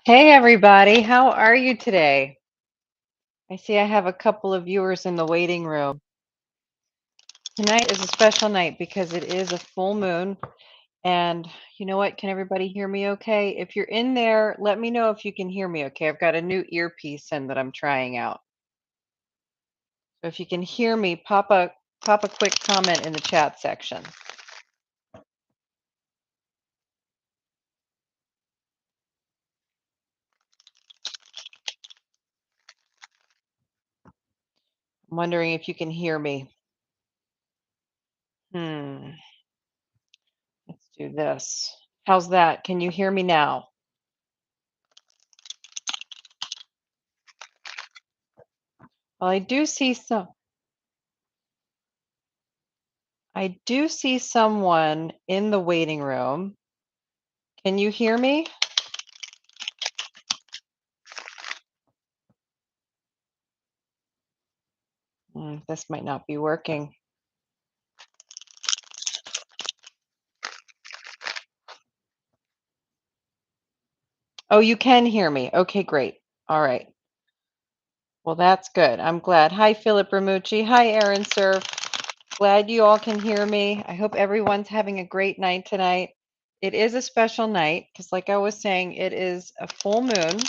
Hey everybody, how are you today? I see I have a couple of viewers in the waiting room. Tonight is a special night because it is a full moon. And you know what? Can everybody hear me okay? If you're in there, let me know if you can hear me okay. I've got a new earpiece in that I'm trying out. So if you can hear me, pop a quick comment in the chat section. I'm wondering if you can hear me. Hmm, let's do this. How's that? Can you hear me now? Well, I do see someone in the waiting room. Can you hear me? This might not be working. Oh, you can hear me. Okay, great. All right. Well, that's good. I'm glad. Hi, Philip Ramucci. Hi, Aaron Surf. Glad you all can hear me. I hope everyone's having a great night tonight. It is a special night because, like I was saying, it is a full moon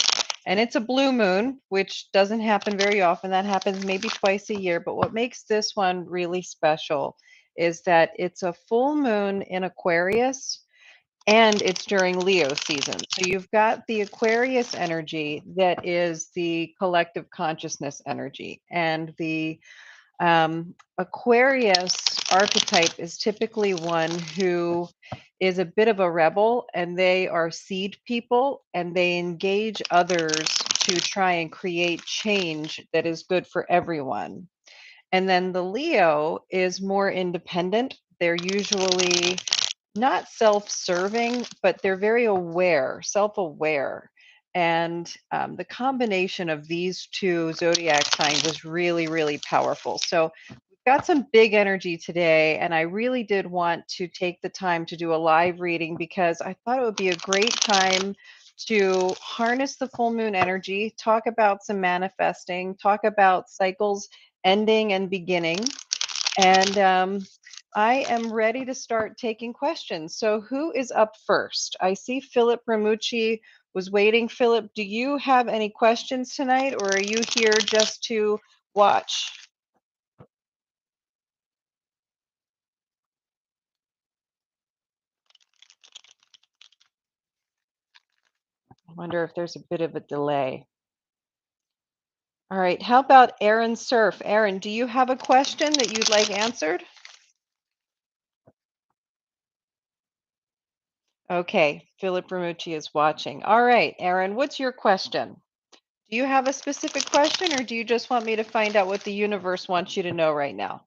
and it's a blue moon, which doesn't happen very often. That happens maybe twice a year. But what makes this one really special is that it's a full moon in Aquarius and it's during Leo season. So you've got the Aquarius energy that is the collective consciousness energy, and the Aquarius archetype is typically one who is a bit of a rebel, and they are seed people and they engage others to try and create change that is good for everyone. And then the Leo is more independent. They're usually not self-serving, but they're very aware, self-aware. And the combination of these two zodiac signs is really, really powerful. So we've got some big energy today, and I really did want to take the time to do a live reading because I thought it would be a great time to harness the full moon energy, talk about some manifesting, talk about cycles ending and beginning. And I am ready to start taking questions. So, who is up first? I see Philip Ramucci was waiting. Philip, do you have any questions tonight, or are you here just to watch? I wonder if there's a bit of a delay. All right. How about Aaron Surf? Aaron, do you have a question that you'd like answered? Okay. Philip Ramucci is watching. All right. Aaron, what's your question? Do you have a specific question, or do you just want me to find out what the universe wants you to know right now?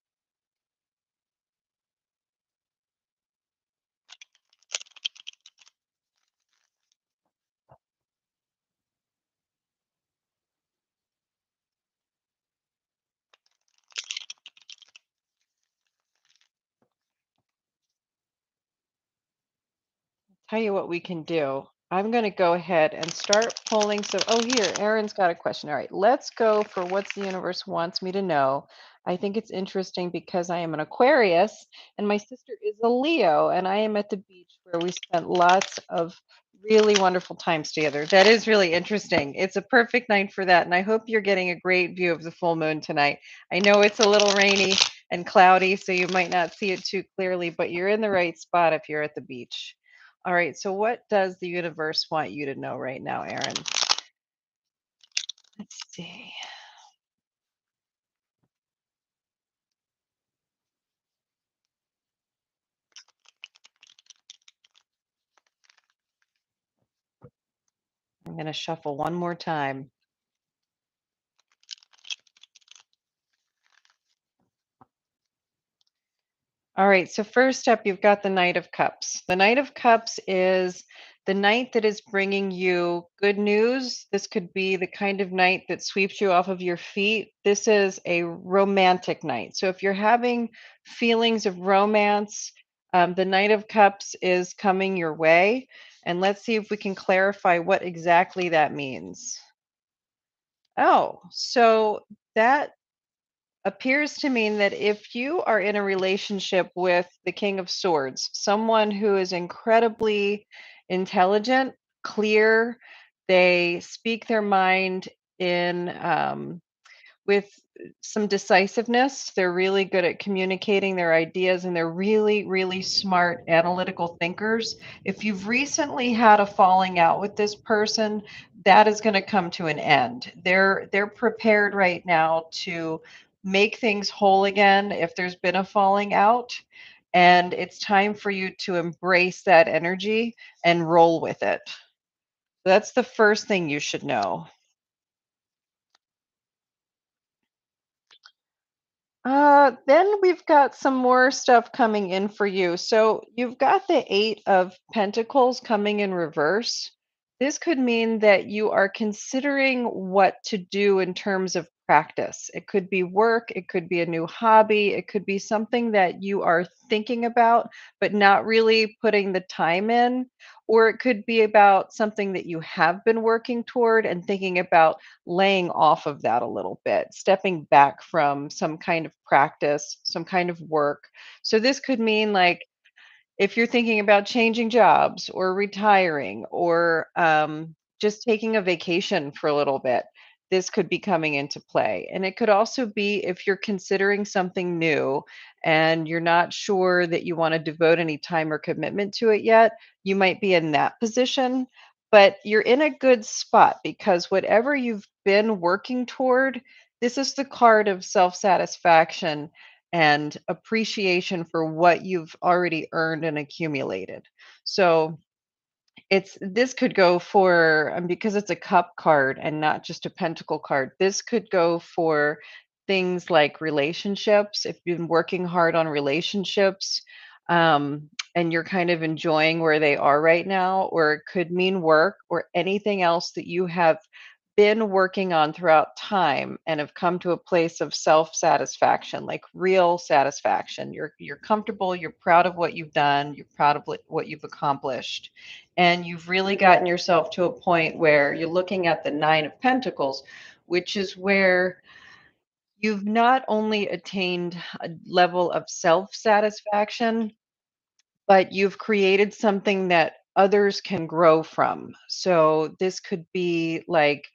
Tell you what we can do. I'm going to go ahead and start pulling. So, oh, here, Aaron's got a question. All right, let's go for what's the universe wants me to know. I think it's interesting because I am an Aquarius and my sister is a Leo, and I am at the beach where we spent lots of really wonderful times together. That is really interesting. It's a perfect night for that. And I hope you're getting a great view of the full moon tonight. I know it's a little rainy and cloudy, so you might not see it too clearly, but you're in the right spot if you're at the beach. All right, so what does the universe want you to know right now, Aaron? Let's see. I'm going to shuffle one more time. All right, so first up, you've got the Knight of Cups. The Knight of Cups is the night that is bringing you good news. This could be the kind of night that sweeps you off of your feet. This is a romantic night. So if you're having feelings of romance, the Knight of Cups is coming your way. And let's see if we can clarify what exactly that means. Oh, so that appears to mean that if you are in a relationship with the King of Swords, someone who is incredibly intelligent, clear, they speak their mind in with some decisiveness. They're really good at communicating their ideas and they're really, really smart analytical thinkers. If you've recently had a falling out with this person, that is going to come to an end. They're prepared right now to make things whole again if there's been a falling out. And it's time for you to embrace that energy and roll with it. That's the first thing you should know. Then we've got some more stuff coming in for you. So you've got the Eight of Pentacles coming in reverse. This could mean that you are considering what to do in terms of practice. It could be work, it could be a new hobby, it could be something that you are thinking about, but not really putting the time in. Or it could be about something that you have been working toward and thinking about laying off of that a little bit, stepping back from some kind of practice, some kind of work. So this could mean like if you're thinking about changing jobs or retiring or just taking a vacation for a little bit, this could be coming into play. And it could also be if you're considering something new and you're not sure that you want to devote any time or commitment to it yet, you might be in that position. But you're in a good spot because whatever you've been working toward, this is the card of self satisfaction and appreciation for what you've already earned and accumulated. So it's this could go for because it's a cup card and not just a pentacle card. This could go for things like relationships. If you've been working hard on relationships, and you're kind of enjoying where they are right now, or it could mean work or anything else that you have been working on throughout time and have come to a place of self-satisfaction, like real satisfaction. You're comfortable, you're proud of what you've done, you're proud of what you've accomplished. And you've really gotten yourself to a point where you're looking at the 9 of Pentacles, which is where you've not only attained a level of self-satisfaction, but you've created something that others can grow from. So this could be like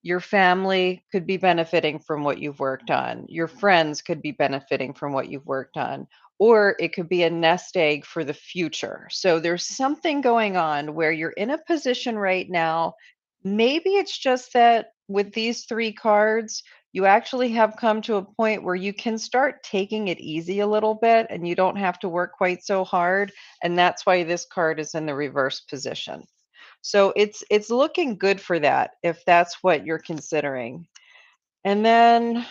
your family could be benefiting from what you've worked on. Your friends could be benefiting from what you've worked on. Or it could be a nest egg for the future. So there's something going on where you're in a position right now. Maybe it's just that with these three cards, you actually have come to a point where you can start taking it easy a little bit and you don't have to work quite so hard, and that's why this card is in the reverse position. So it's looking good for that if that's what you're considering. And then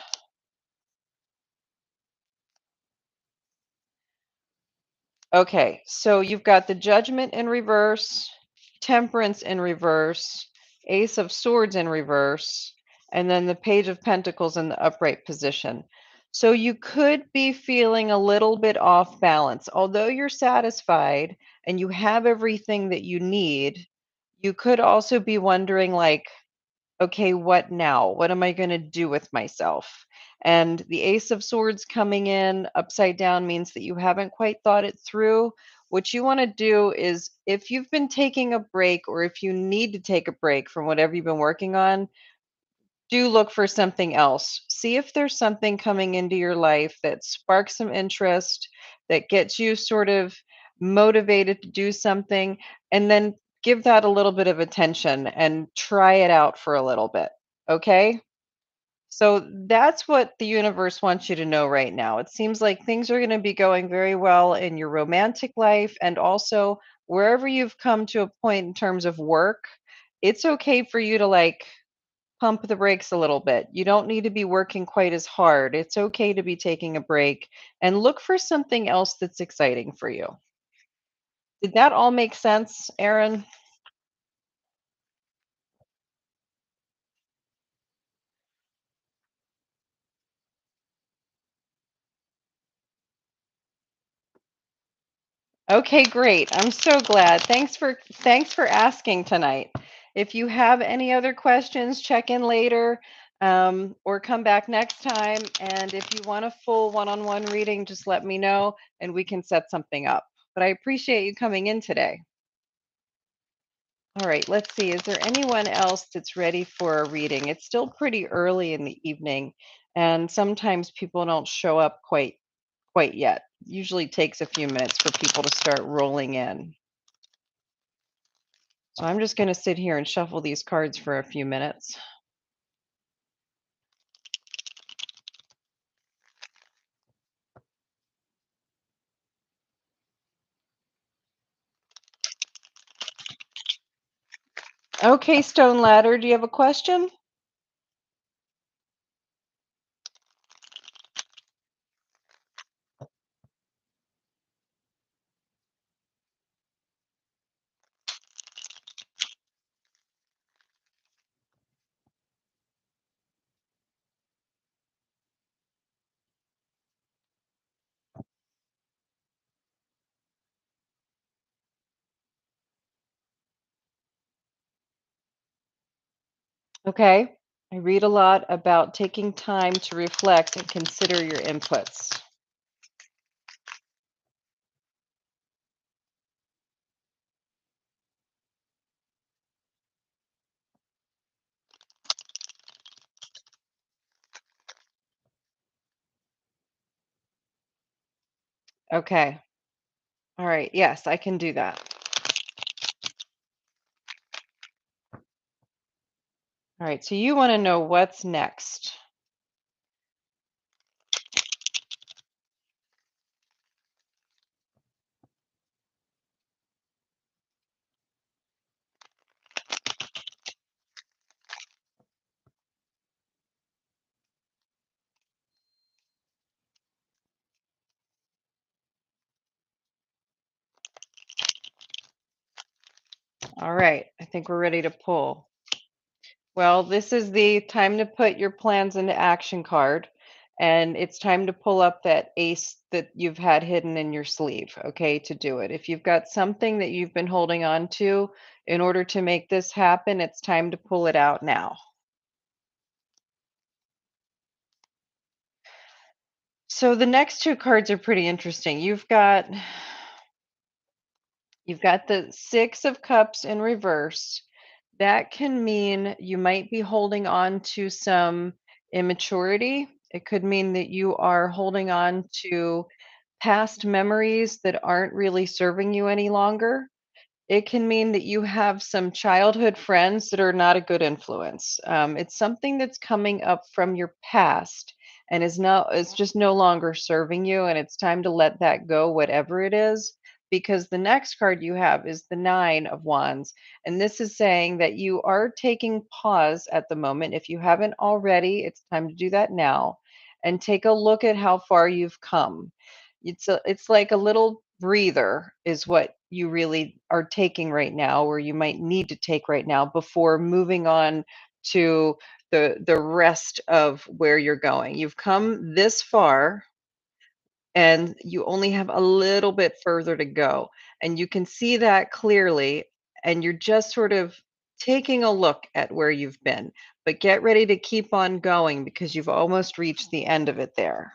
okay, so you've got the Judgment in reverse, Temperance in reverse, Ace of Swords in reverse, and then the Page of Pentacles in the upright position. So you could be feeling a little bit off balance. Although you're satisfied and you have everything that you need, you could also be wondering like, okay, what now? What am I going to do with myself? And the Ace of Swords coming in upside down means that you haven't quite thought it through. What you want to do is, if you've been taking a break or if you need to take a break from whatever you've been working on, do look for something else. See if there's something coming into your life that sparks some interest, that gets you sort of motivated to do something, and then give that a little bit of attention and try it out for a little bit. Okay? So that's what the universe wants you to know right now. It seems like things are going to be going very well in your romantic life and also wherever you've come to a point in terms of work. It's okay for you to like pump the brakes a little bit. You don't need to be working quite as hard. It's okay to be taking a break and look for something else that's exciting for you. Did that all make sense, Aaron? Okay, great. I'm so glad. Thanks for asking tonight. If you have any other questions, check in later, or come back next time. And if you want a full one-on-one reading, just let me know and we can set something up. But I appreciate you coming in today. All right, let's see. Is there anyone else that's ready for a reading? It's still pretty early in the evening, and sometimes people don't show up quite yet. Usually takes a few minutes for people to start rolling in. So I'm just going to sit here and shuffle these cards for a few minutes. Okay, Stone Ladder, do you have a question? Okay. I read a lot about taking time to reflect and consider your inputs. Okay. All right. Yes, I can do that. All right. So you want to know what's next. All right. I think we're ready to pull. Well, this is the time to put your plans into action card. And it's time to pull up that ace that you've had hidden in your sleeve, okay, to do it. If you've got something that you've been holding on to in order to make this happen, it's time to pull it out now. So the next two cards are pretty interesting. You've got the 6 of cups in reverse. That can mean you might be holding on to some immaturity. It could mean that you are holding on to past memories that aren't really serving you any longer. It can mean that you have some childhood friends that are not a good influence. It's something that's coming up from your past and is just no longer serving you, and it's time to let that go, whatever it is. Because the next card you have is the Nine of Wands, and this is saying that you are taking pause at the moment. If you haven't already, it's time to do that now, and take a look at how far you've come. It's like a little breather is what you really are taking right now, or you might need to take right now before moving on to the rest of where you're going. You've come this far and you only have a little bit further to go. And you can see that clearly, and you're just sort of taking a look at where you've been. But get ready to keep on going because you've almost reached the end of it there.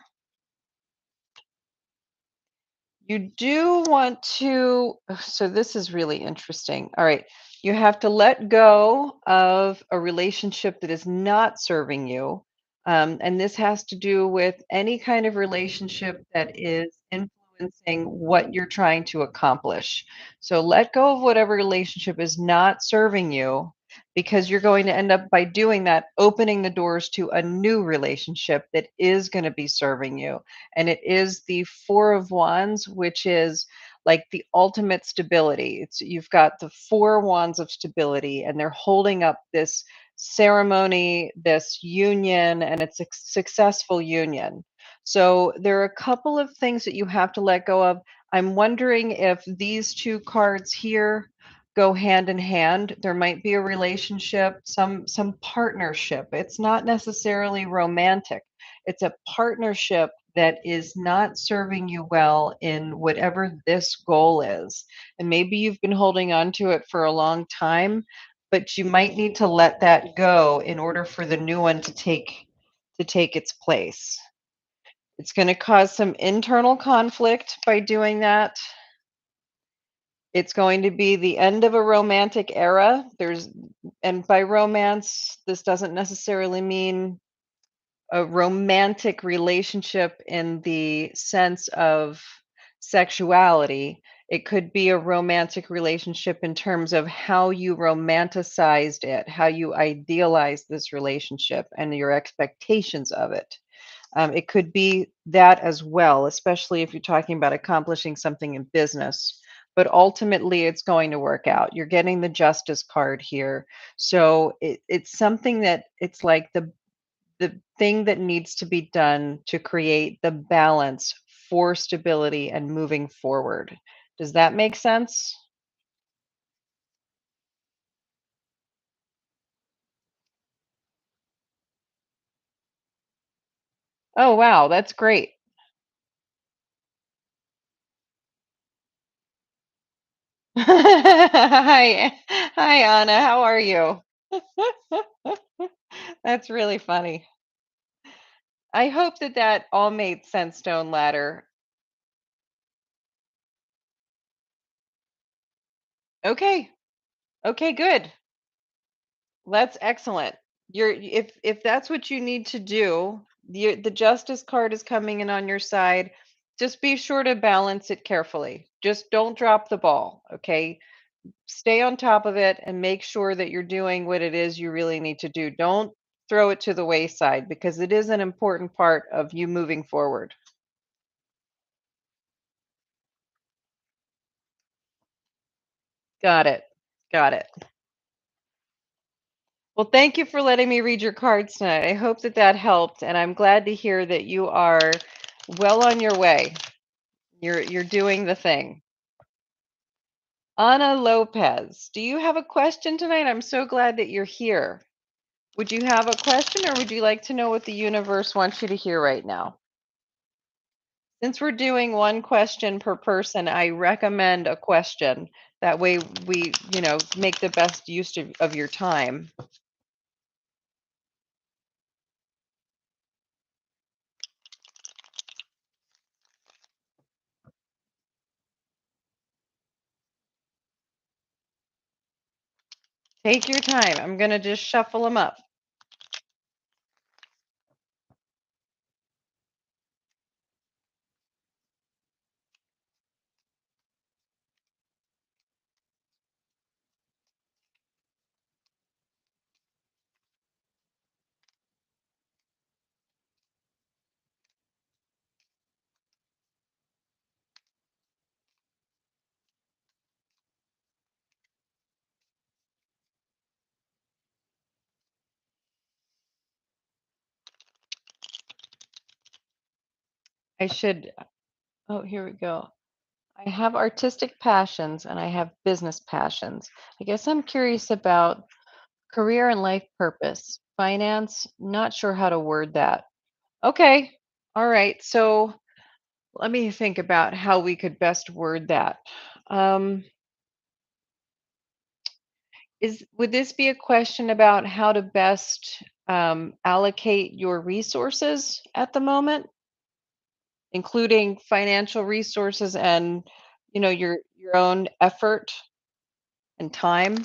You do want to so this is really interesting. All right. You have to let go of a relationship that is not serving you. And this has to do with any kind of relationship that is influencing what you're trying to accomplish. So let go of whatever relationship is not serving you because you're going to end up by doing that opening the doors to a new relationship that is going to be serving you, and it is the Four of Wands, which is like the ultimate stability. It's you've got the four wands of stability, and they're holding up this ceremony, this union, and it's a successful union. So there are a couple of things that you have to let go of. I'm wondering if these two cards here go hand in hand. There might be a relationship, some partnership. It's not necessarily romantic. It's a partnership that is not serving you well in whatever this goal is. And maybe you've been holding on to it for a long time, but you might need to let that go in order for the new one to take its place. It's going to cause some internal conflict by doing that. It's going to be the end of a romantic era. And by romance, this doesn't necessarily mean a romantic relationship in the sense of sexuality. It could be a romantic relationship in terms of how you romanticized it, how you idealized this relationship, and your expectations of it. It could be that as well, especially if you're talking about accomplishing something in business. But ultimately, it's going to work out. You're getting the justice card here. So it's something that it's like the thing that needs to be done to create the balance for stability and moving forward. Does that make sense? Oh, wow, that's great. Hi. Hi, Anna. How are you? That's really funny. I hope that that all made sense, Stone Ladder. Okay. Okay, good. That's excellent. If that's what you need to do, the justice card is coming in on your side. Just be sure to balance it carefully. Just don't drop the ball, okay? Stay on top of it and make sure that you're doing what it is you really need to do. Don't throw it to the wayside because it is an important part of you moving forward. Got it. Got it. Well, thank you for letting me read your cards tonight. I hope that that helped, and I'm glad to hear that you are well on your way. You're doing the thing. Ana Lopez, do you have a question tonight? I'm so glad that you're here. Would you have a question or would you like to know what the universe wants you to hear right now? Since we're doing one question per person, I recommend a question. That way we, make the best use of your time. Take your time. I'm going to just shuffle them up. I should, oh, here we go. I have artistic passions and I have business passions. I guess I'm curious about career and life purpose. Finance, not sure how to word that. Okay. All right. So let me think about how we could best word that. Um, would this be a question about how to best allocate your resources at the moment, including financial resources and your own effort and time?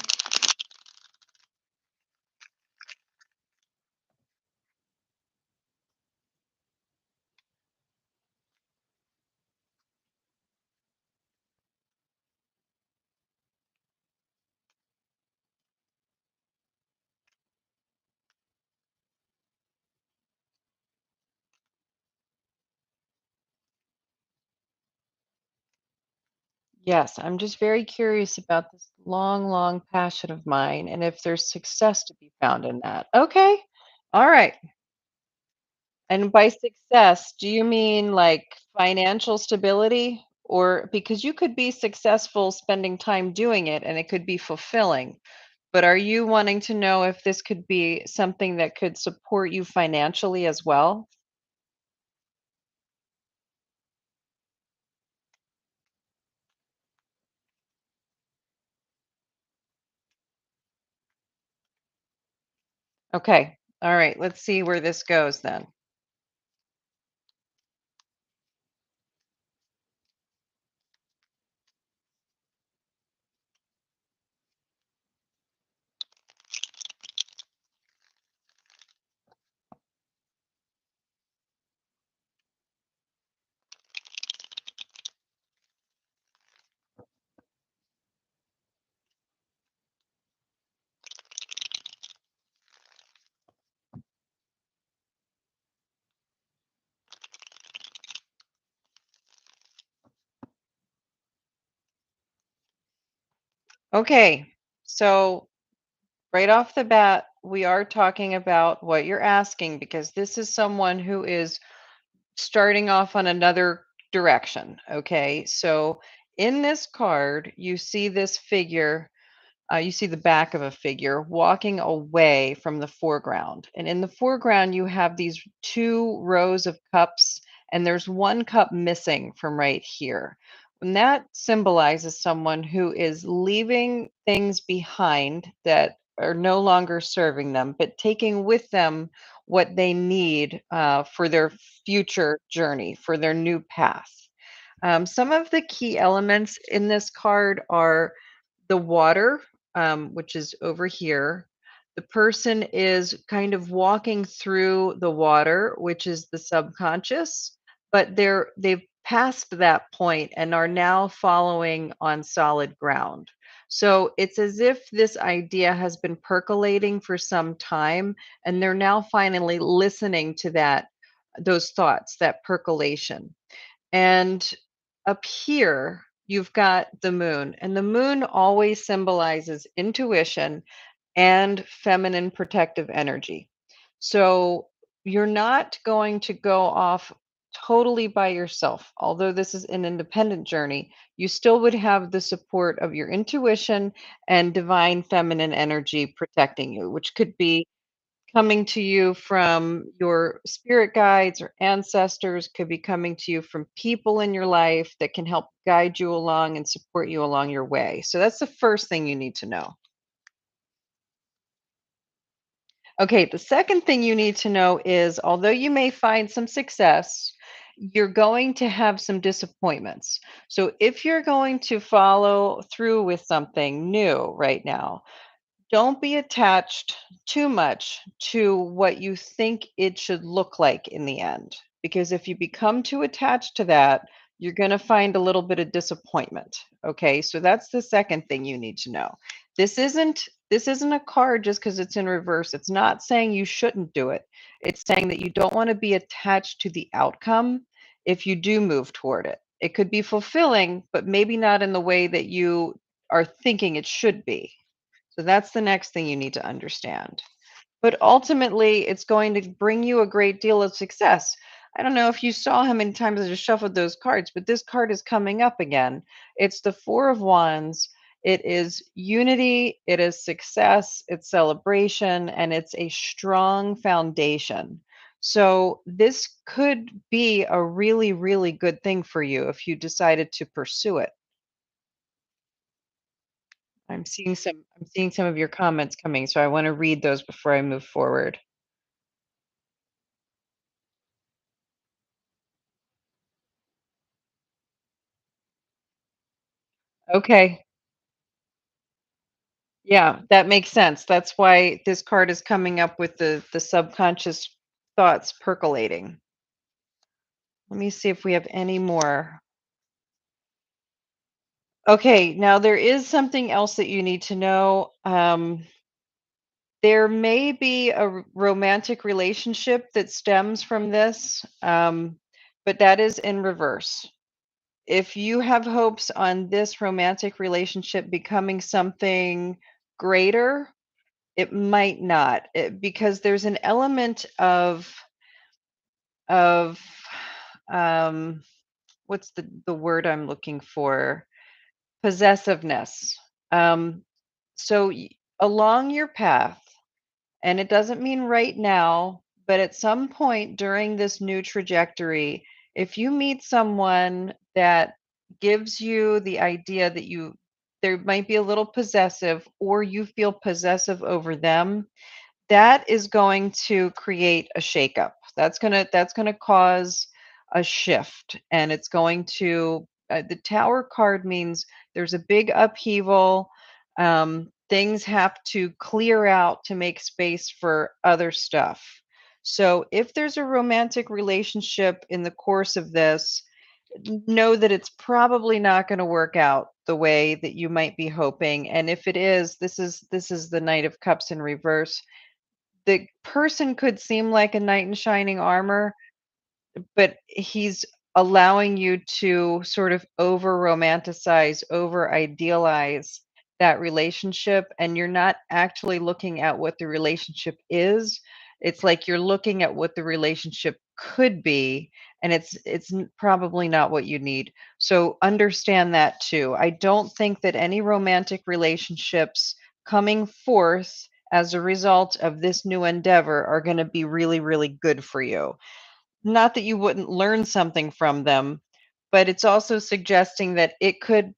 Yes, I'm just very curious about this long, long passion of mine and if there's success to be found in that. Okay. All right. And by success, do you mean like financial stability? Or because you could be successful spending time doing it and it could be fulfilling. But are you wanting to know if this could be something that could support you financially as well? Okay. All right. Let's see where this goes then. Okay. So, right off the bat, we are talking about what you're asking because this is someone who is starting off on another direction. Okay. So, in this card, you see this figure. You see the back of a figure walking away from the foreground. And in the foreground, you have these two rows of cups, and there's one cup missing from right here. And that symbolizes someone who is leaving things behind that are no longer serving them, but taking with them what they need for their future journey, for their new path. Some of the key elements in this card are the water, which is over here. The person is kind of walking through the water, which is the subconscious, but they've passed that point and are now following on solid ground. So it's as if this idea has been percolating for some time, and they're now finally listening to those thoughts, that percolation. And up here, you've got the moon, and the moon always symbolizes intuition and feminine protective energy. So you're not going to go off totally by yourself. Although this is an independent journey, you still would have the support of your intuition and divine feminine energy protecting you, which could be coming to you from your spirit guides or ancestors, could be coming to you from people in your life that can help guide you along and support you along your way. So that's the first thing you need to know. Okay, the second thing you need to know is although you may find some success, you're going to have some disappointments. So if you're going to follow through with something new right now, don't be attached too much to what you think it should look like in the end. Because if you become too attached to that, you're going to find a little bit of disappointment. Okay, so that's the second thing you need to know. This isn't a card just because it's in reverse. It's not saying you shouldn't do it. It's saying that you don't want to be attached to the outcome if you do move toward it. It could be fulfilling, but maybe not in the way that you are thinking it should be. So that's the next thing you need to understand. But ultimately, it's going to bring you a great deal of success. I don't know if you saw how many times I just shuffled those cards, but this card is coming up again. It's the Four of Wands. It is unity, it is success, it's celebration, and it's a strong foundation. So, this could be a really, really good thing for you if you decided to pursue it. I'm seeing some of your comments coming, so I wanna read those before I move forward. Okay. Yeah, that makes sense. That's why this card is coming up with the subconscious thoughts percolating. Let me see if we have any more. Okay, now there is something else that you need to know. There may be a romantic relationship that stems from this, but that is in reverse. If you have hopes on this romantic relationship becoming something greater, it might not, because there's an element of um, what's the word I'm looking for? Possessiveness. Um, so along your path, and it doesn't mean right now, but at some point during this new trajectory, if you meet someone that gives you the idea that there might be a little possessive or you feel possessive over them, that is going to create a shakeup. That's gonna cause a shift, and it's going to the Tower card means there's a big upheaval. Things have to clear out to make space for other stuff. So if there's a romantic relationship in the course of this, know that it's probably not going to work out the way that you might be hoping. And if it is, this is the Knight of Cups in reverse. The person could seem like a knight in shining armor, but he's allowing you to sort of over romanticize, over idealize that relationship, and you're not actually looking at what the relationship is. It's like you're looking at what the relationship could be, and probably not what you need. So understand that too. I don't think that any romantic relationships coming forth as a result of this new endeavor are going to be really, really good for you. Not that you wouldn't learn something from them, but it's also suggesting that it could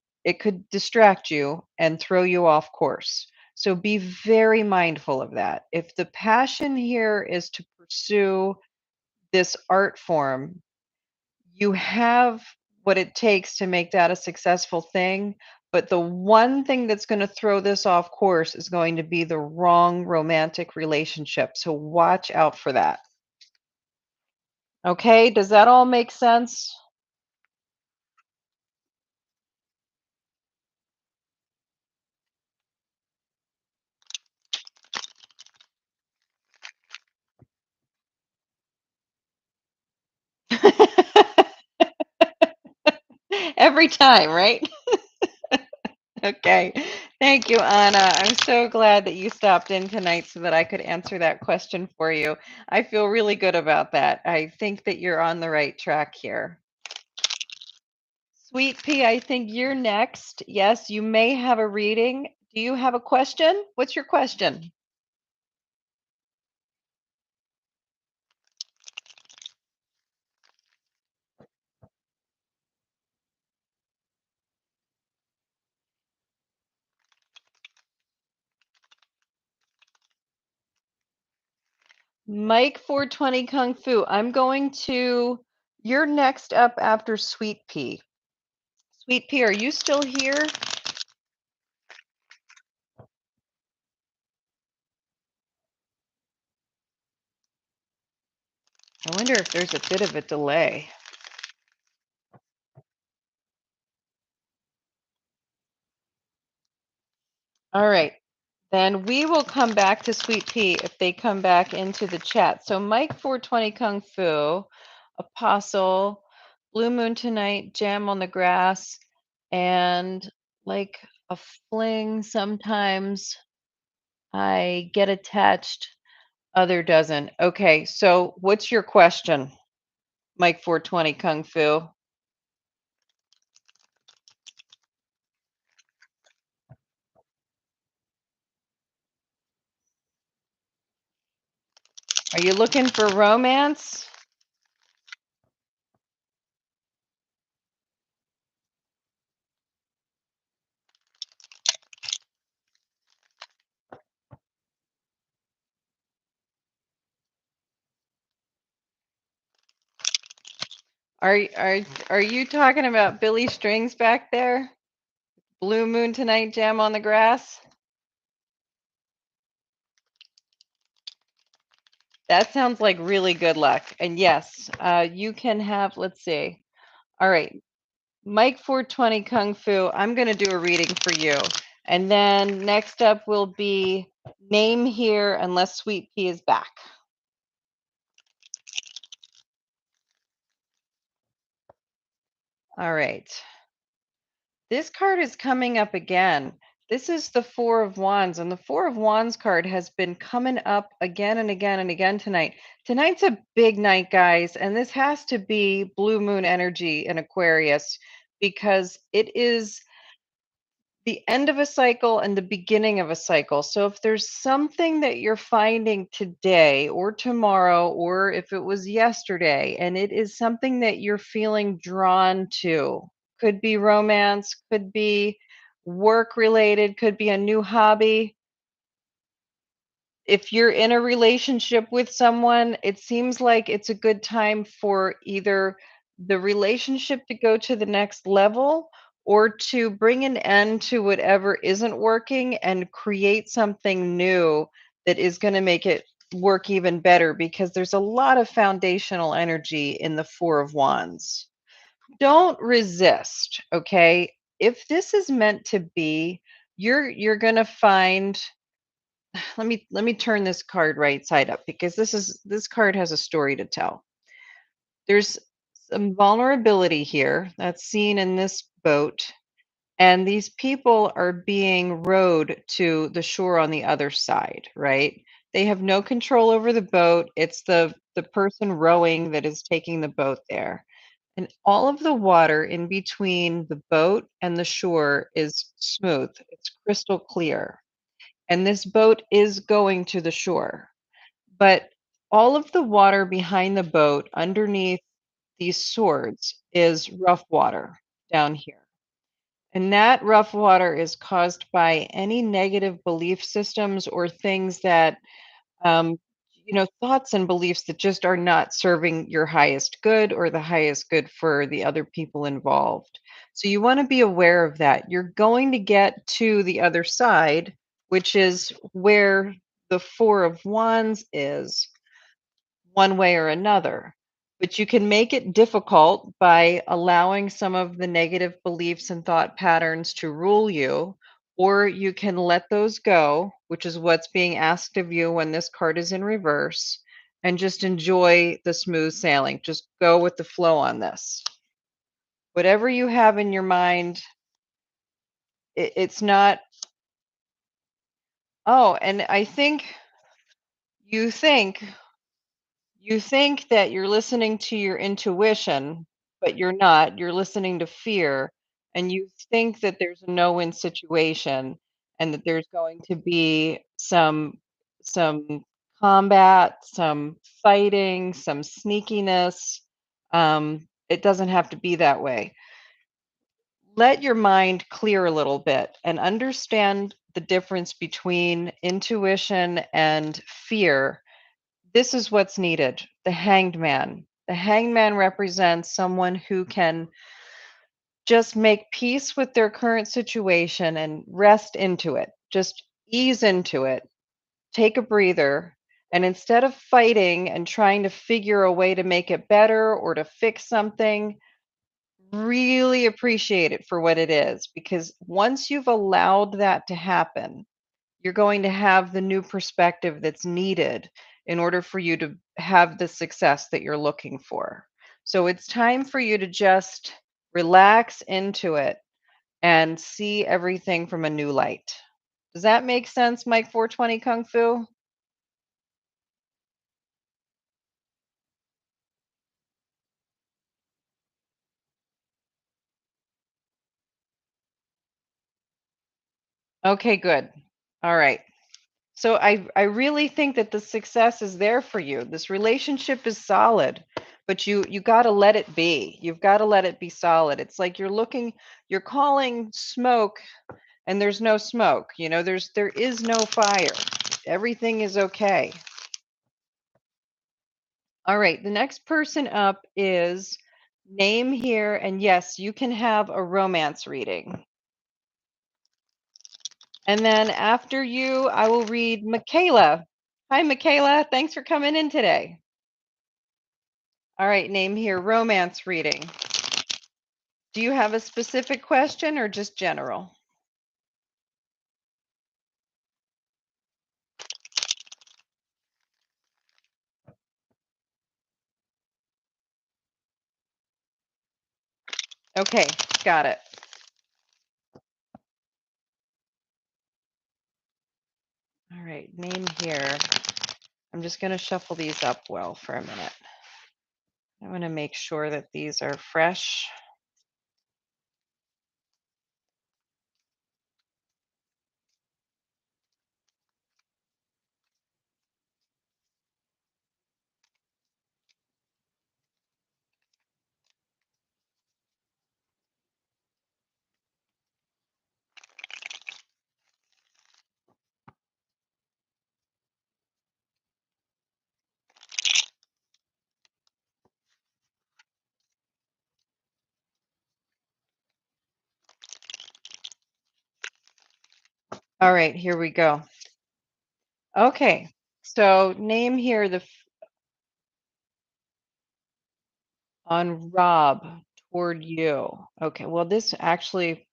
distract you and throw you off course. So be very mindful of that. If the passion here is to pursue this art form, you have what it takes to make that a successful thing, but the one thing that's gonna throw this off course is going to be the wrong romantic relationship, so watch out for that. Okay, does that all make sense? Every time, right? Okay. Thank you, Anna. I'm so glad that you stopped in tonight so that I could answer that question for you. I feel really good about that. I think that you're on the right track here. Sweet Pea, I think you're next. Yes, you may have a reading. Do you have a question? What's your question? Mike 420 Kung Fu. You're next up after Sweet Pea. Sweet Pea, are you still here? I wonder if there's a bit of a delay. All right. Then we will come back to Sweet Pea if they come back into the chat. So Mike 420 Kung Fu, Apostle, Blue Moon Tonight, Jam on the Grass, and like a fling, sometimes I get attached, other doesn't. Okay, so what's your question, Mike 420 Kung Fu? Are you looking for romance? Are you talking about Billy Strings back there? Blue Moon Tonight, Jam on the Grass? That sounds like really good luck. And yes, you can have, let's see. All right, Mike 420 Kung Fu, I'm going to do a reading for you. And then next up will be Name Here unless Sweet Pea is back. All right. This card is coming up again. This is the Four of Wands, and the Four of Wands card has been coming up again and again and again tonight. Tonight's a big night, guys, and this has to be blue moon energy in Aquarius because it is the end of a cycle and the beginning of a cycle. So if there's something that you're finding today or tomorrow, or if it was yesterday, and it is something that you're feeling drawn to, could be romance, could be work related, could be a new hobby. if you're in a relationship with someone, it seems like it's a good time for either the relationship to go to the next level or to bring an end to whatever isn't working and create something new that is going to make it work even better because there's a lot of foundational energy in the 4 of Wands. Don't resist, okay? If this is meant to be, you're going to find, let me turn this card right side up because this card has a story to tell. There's some vulnerability here that's seen in this boat, and these people are being rowed to the shore on the other side, right? They have no control over the boat. It's the person rowing that is taking the boat there. And all of the water in between the boat and the shore is smooth. It's crystal clear. And this boat is going to the shore. But all of the water behind the boat underneath these swords is rough water down here. And that rough water is caused by any negative belief systems or things that, um, thoughts and beliefs that just are not serving your highest good or the highest good for the other people involved. So you want to be aware of that. You're going to get to the other side, which is where the 4 of Wands is, one way or another. But you can make it difficult by allowing some of the negative beliefs and thought patterns to rule you, or you can let those go, which is what's being asked of you when this card is in reverse, and just enjoy the smooth sailing. Just go with the flow on this. Whatever you have in your mind, it's not. Oh, and I think you think You think that you're listening to your intuition, but you're not. You're listening to fear, and you think that there's a no-win situation and that there's going to be some combat, some fighting, some sneakiness. It doesn't have to be that way. Let your mind clear a little bit and understand the difference between intuition and fear. This is what's needed. The hanged man. The hanged man represents someone who can just make peace with their current situation and rest into it. Just ease into it. Take a breather. And instead of fighting and trying to figure a way to make it better or to fix something, really appreciate it for what it is. Because once you've allowed that to happen, you're going to have the new perspective that's needed in order for you to have the success that you're looking for. So it's time for you to just relax into it and see everything from a new light. Does that make sense, Mike 420 Kung Fu? Okay, good. All right. So I really think that the success is there for you. This relationship is solid, but you got to let it be. You've got to let it be solid. It's like you're calling smoke and there's no smoke. There is no fire. Everything is okay. All right, the next person up is name here, and yes, you can have a romance reading. And then after you, I will read Michaela. Hi, Michaela. Thanks for coming in today. All right, name here, romance reading. Do you have a specific question or just general? Okay, got it. All right, name here. I'm just going to shuffle these up well for a minute. I want to make sure that these are fresh. All right, here we go. Okay. So name here on Rob toward you. Okay. Well, this actually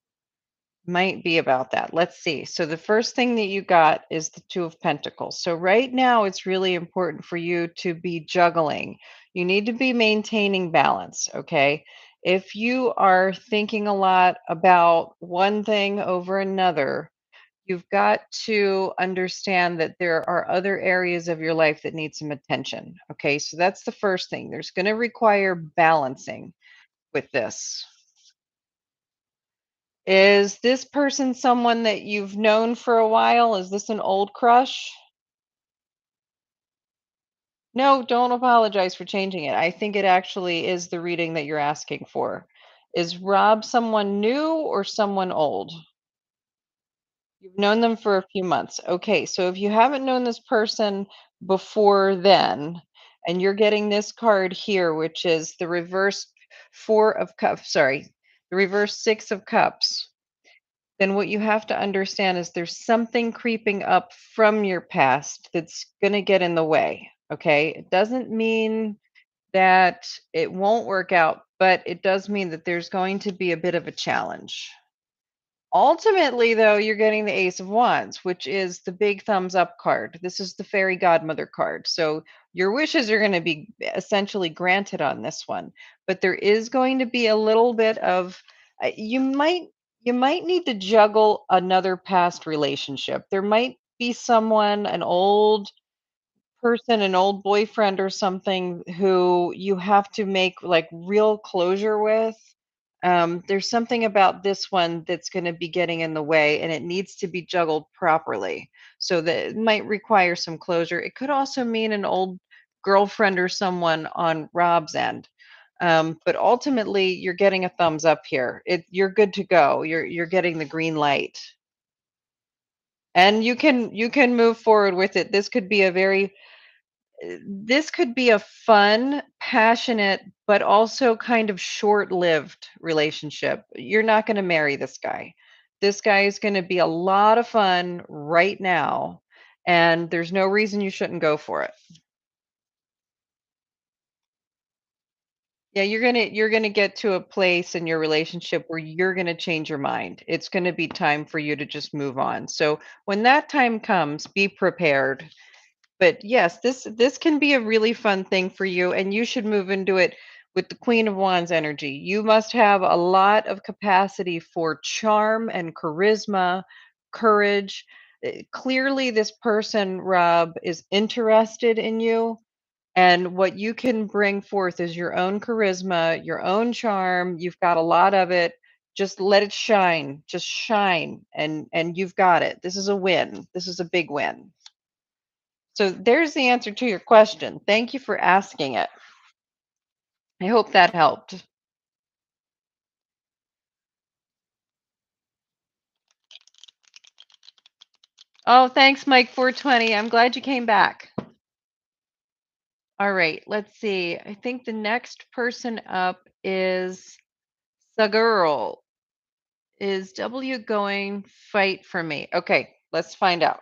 might be about that. Let's see. So the first thing that you got is the 2 of Pentacles. So right now it's really important for you to be juggling. You need to be maintaining balance, okay? If you are thinking a lot about one thing over another, you've got to understand that there are other areas of your life that need some attention, okay? So that's the first thing. There's going to require balancing with this. Is this person someone that you've known for a while? Is this an old crush? No, don't apologize for changing it. I think it actually is the reading that you're asking for. Is Rob someone new or someone old? You've known them for a few months. Okay, so if you haven't known this person before then, and you're getting this card here, which is the reverse 4 of cups, sorry, the reverse 6 of cups, then what you have to understand is there's something creeping up from your past that's going to get in the way. Okay. It doesn't mean that it won't work out, but it does mean that there's going to be a bit of a challenge. Ultimately, though, you're getting the Ace of Wands, which is the big thumbs up card. This is the fairy godmother card. So your wishes are going to be essentially granted on this one, but there is going to be a little bit of you might need to juggle another past relationship. There might be someone, an old person, an old boyfriend or something who you have to make like real closure with. There's something about this one that's going to be getting in the way and it needs to be juggled properly. So that it might require some closure. It could also mean an old girlfriend or someone on Rob's end. But ultimately, you're getting a thumbs up here. You're good to go. You're getting the green light, and you can move forward with it. This could be a fun, passionate, but also kind of short-lived relationship. You're not gonna marry this guy. This guy is gonna be a lot of fun right now, and there's no reason you shouldn't go for it. Yeah, you're gonna get to a place in your relationship where you're gonna change your mind. It's gonna be time for you to just move on. So when that time comes, be prepared. But yes, this can be a really fun thing for you, and you should move into it with the Queen of Wands energy. You must have a lot of capacity for charm and charisma, courage. Clearly, this person, Rob, is interested in you. And what you can bring forth is your own charisma, your own charm. You've got a lot of it. Just let it shine. Just shine, and you've got it. This is a win. This is a big win. So there's the answer to your question. Thank you for asking it. I hope that helped. Oh, thanks, Mike 420. I'm glad you came back. All right, let's see. I think the next person up is the girl. Is W going fight for me? Okay, let's find out.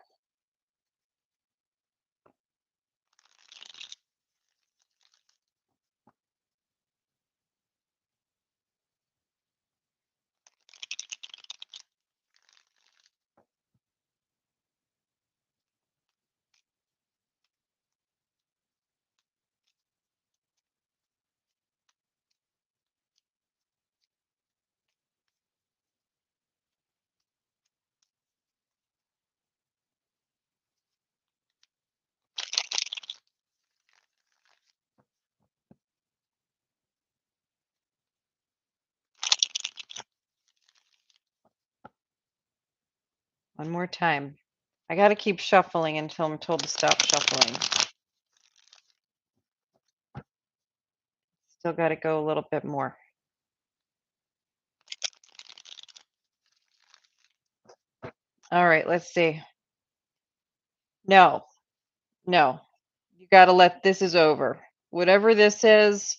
One more time. I got to keep shuffling until I'm told to stop shuffling. Still got to go a little bit more. All right, let's see. No, no. You got to let this is over. Whatever this is,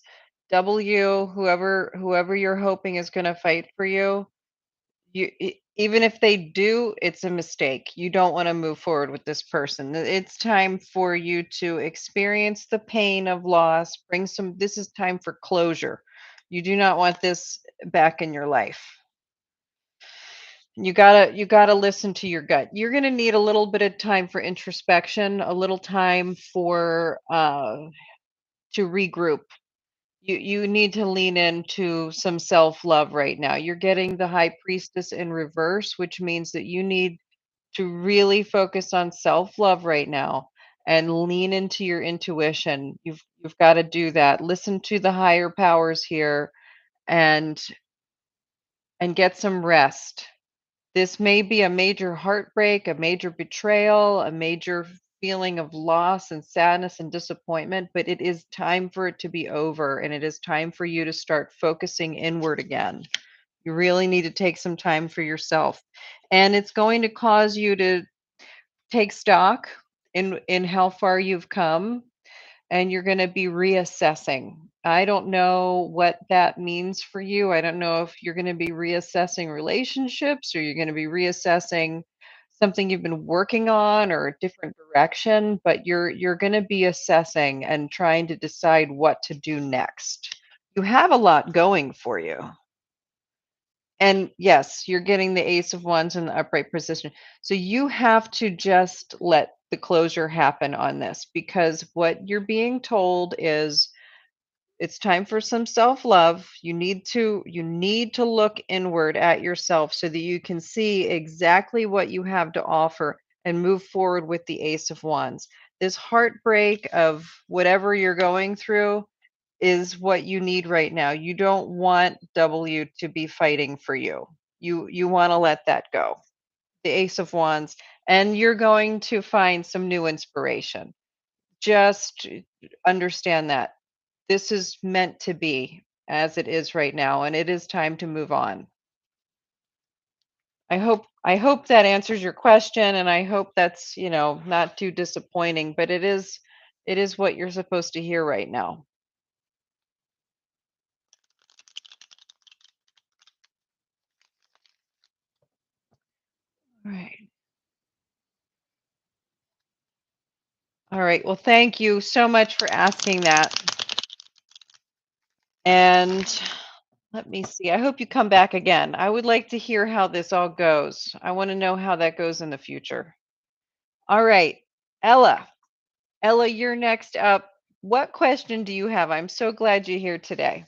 W, whoever you're hoping is going to fight for you, Even if they do, it's a mistake. You don't wanna move forward with this person. It's time for you to experience the pain of loss, bring some this is time for closure. You do not want this back in your life. You gotta listen to your gut. You're gonna need a little bit of time for introspection, a little time for, to regroup. You need to lean into some self-love right now. You're getting the high priestess in reverse, which means that you need to really focus on self-love right now and lean into your intuition. You've got to do that. Listen to the higher powers here and get some rest. This may be a major heartbreak, a major betrayal, a major feeling of loss and sadness and disappointment, but it is time for it to be over and it is time for you to start focusing inward again. You really need to take some time for yourself. And it's going to cause you to take stock in how far you've come and you're going to be reassessing. I don't know what that means for you. I don't know if you're going to be reassessing relationships or you're going to be reassessing something you've been working on or a different direction, but you're going to be assessing and trying to decide what to do next. You have a lot going for you. And yes, you're getting the Ace of Wands in the upright position. So you have to just let the closure happen on this because what you're being told is it's time for some self-love. You need to look inward at yourself so that you can see exactly what you have to offer and move forward with the Ace of Wands. This heartbreak of whatever you're going through is what you need right now. You don't want W to be fighting for you. You wanna let that go. The Ace of Wands, and you're going to find some new inspiration. Just understand that. This is meant to be as it is right now, and it is time to move on. I hope that answers your question, and I hope that's, not too disappointing, but it is what you're supposed to hear right now. Right. All right. Well, thank you so much for asking that. And let me see. I hope you come back again. I would like to hear how this all goes. I want to know how that goes in the future. All right. Ella. Ella, you're next up. What question do you have? I'm so glad you're here today.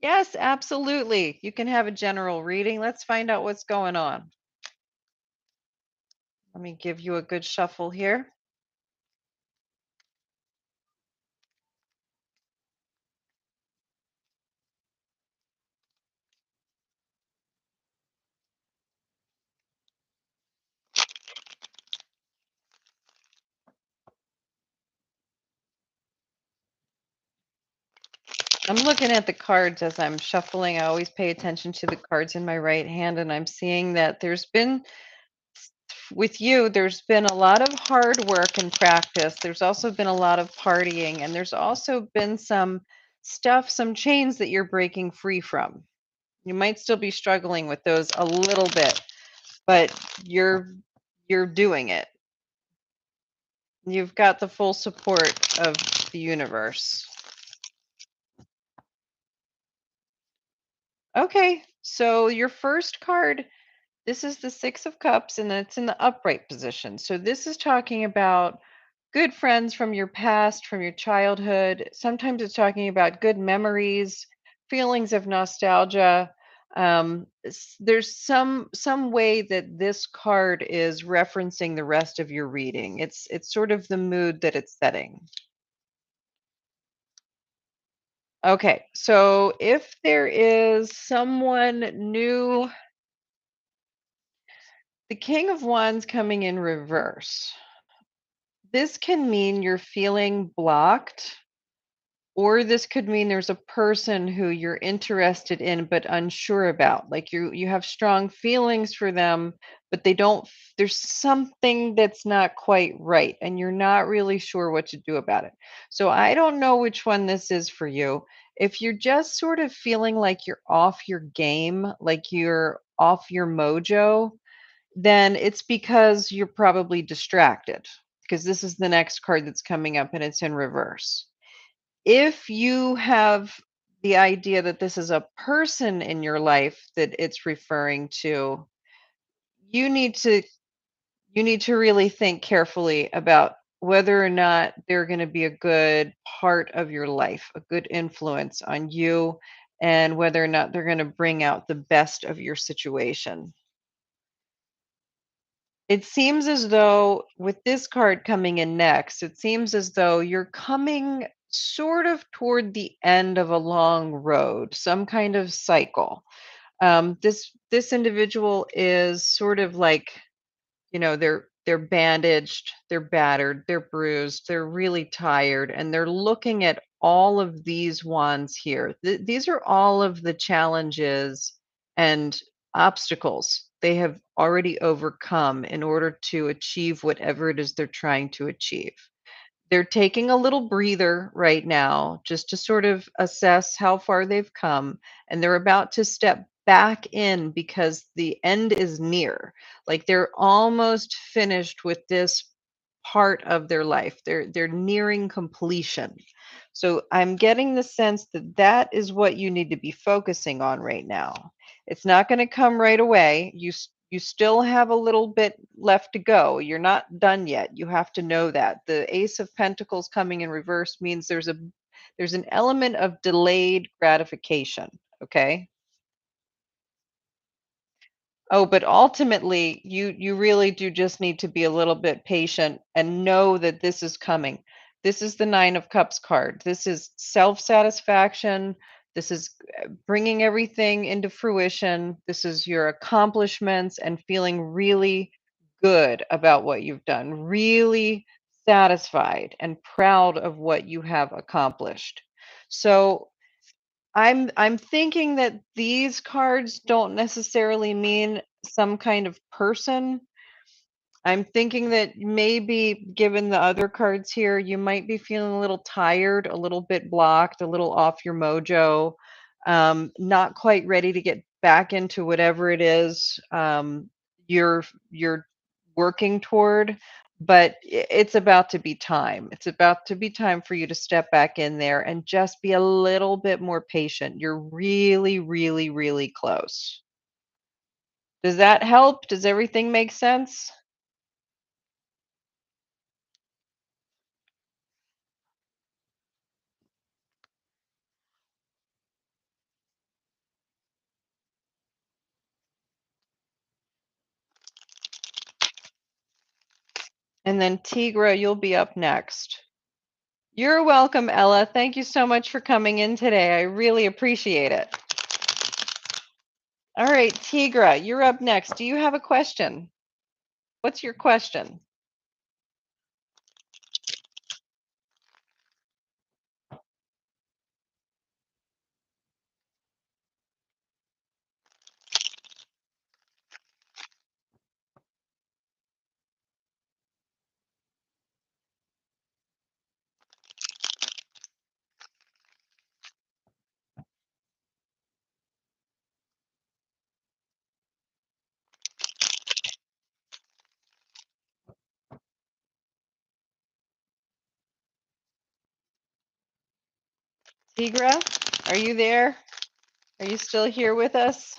Yes, absolutely. You can have a general reading. Let's find out what's going on. Let me give you a good shuffle here. I'm looking at the cards as I'm shuffling. I always pay attention to the cards in my right hand, and I'm seeing that with you, there's been a lot of hard work and practice. There's also been a lot of partying, and there's also been some stuff, some chains that you're breaking free from. You might still be struggling with those a little bit, but you're doing it. You've got the full support of the universe. Okay, so your first card, this is the 6 of Cups, and it's in the upright position. So this is talking about good friends from your past, from your childhood. Sometimes it's talking about good memories, feelings of nostalgia. There's some way that this card is referencing the rest of your reading. It's sort of the mood that it's setting. Okay, so if there is someone new, the King of Wands coming in reverse. This can mean you're feeling blocked Or this could mean there's a person who you're interested in but unsure about. Like you have strong feelings for them, but they don't there's something that's not quite right and you're not really sure what to do about it. So I don't know which one this is for you. If you're just sort of feeling like you're off your game, like you're off your mojo, then it's because you're probably distracted because this is the next card that's coming up and it's in reverse. If you have the idea that this is a person in your life that it's referring to, you need to you need to really think carefully about whether or not they're going to be a good part of your life, a good influence on you, and whether or not they're going to bring out the best of your situation. It seems as though with this card coming in next, it seems as though you're coming sort of toward the end of a long road, some kind of cycle. This individual is sort of like, they're bandaged, they're battered, they're bruised, they're really tired, and they're looking at all of these wands here. These are all of the challenges and obstacles they have already overcome in order to achieve whatever it is they're trying to achieve. They're taking a little breather right now just to sort of assess how far they've come, and they're about to step back in because the end is near. Like they're almost finished with this part of their life. They're nearing completion. So I'm getting the sense that that is what you need to be focusing on right now. It's not going to come right away. You still have a little bit left to go. You're not done yet. You have to know that. The Ace of Pentacles coming in reverse means there's an element of delayed gratification, okay? Oh, but ultimately, you really do just need to be a little bit patient and know that this is coming. This is the 9 of Cups card. This is self-satisfaction. This is bringing everything into fruition. This is your accomplishments and feeling really good about what you've done, really satisfied and proud of what you have accomplished. So, I'm thinking that these cards don't necessarily mean some kind of person. I'm thinking that maybe given the other cards here, you might be feeling a little tired, a little bit blocked, a little off your mojo, not quite ready to get back into whatever it is you're working toward. But it's about to be time. It's about to be time for you to step back in there and just be a little bit more patient. You're really, really, really close. Does that help? Does everything make sense? And then Tigra, you'll be up next. You're welcome, Ella. Thank you so much for coming in today. I really appreciate it. All right, Tigra, you're up next. Do you have a question? What's your question? Tigra, are you there? Are you still here with us?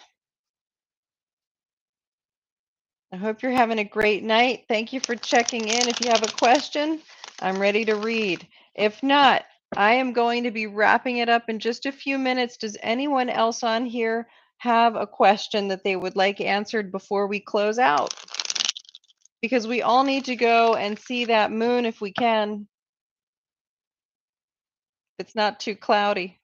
I hope you're having a great night. Thank you for checking in. If you have a question, I'm ready to read. If not, I am going to be wrapping it up in just a few minutes. Does anyone else on here have a question that they would like answered before we close out? Because we all need to go and see that moon if we can. If it's not too cloudy.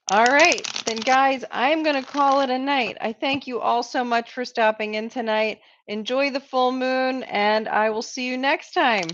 All right, then, guys, I'm going to call it a night. I thank you all so much for stopping in tonight. Enjoy the full moon, and I will see you next time.